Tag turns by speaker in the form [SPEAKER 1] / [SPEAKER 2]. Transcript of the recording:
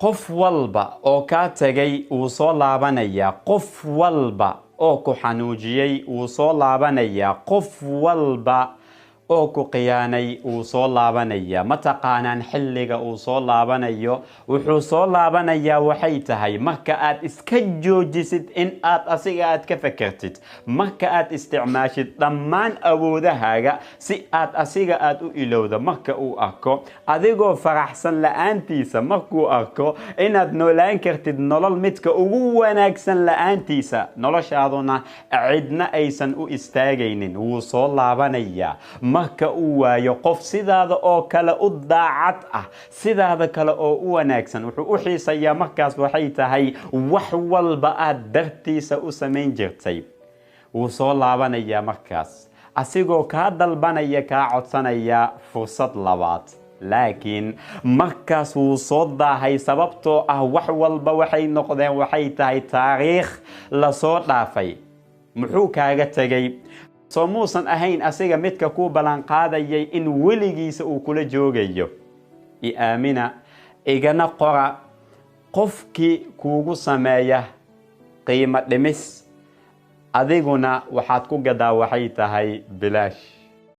[SPEAKER 1] qof walba oo ka tagay uu soo laabanaya qof walba oo ku xanuujiyay uu soo laabanaya qof walba oo kuqiyaaney uu soo laabanaya ma taqaanaan xilliga uu soo laabanayo wuxuu soo laabanaya waxay tahay marka aad iska joojisid in aad asiga aad ka fakartid marka aad isticmaashid dhammaan awoodahaaga si aad asiga aad u ilowdo marka uu arko adigoo faraxsan la'aantiisa markuu arko inaad noolaan kartid nolol midka ugu wanaagsan la'aantiisa noloshaaduna cidna aysan u istaagaynin wuu soo laabanaya marka uu waayo qof sidaada oo kale u daacad ah sidaada kale oo u wanaagsan wuxuu u xiisayaa markaas waxay tahay wax walba aad dartiisa u samayn jirtay wuu soo laabanaya markaas asigoo kaa dalbanaya kaa codsanaya fursad labaad laakiin markaas wuu soo daahay sababtoo ah wax walba waxay noqdeen waxay tahay taariikh la soo dhaafay muxuu kaaga tagay soo muusan ahayn asiga midka ku balan qaadayay in weligiisa uu kula joogayo aamina igana qora qofkii kuugu sameeya qiimo dhimis adiguna waxaad ku gadaa waxay tahay bilaash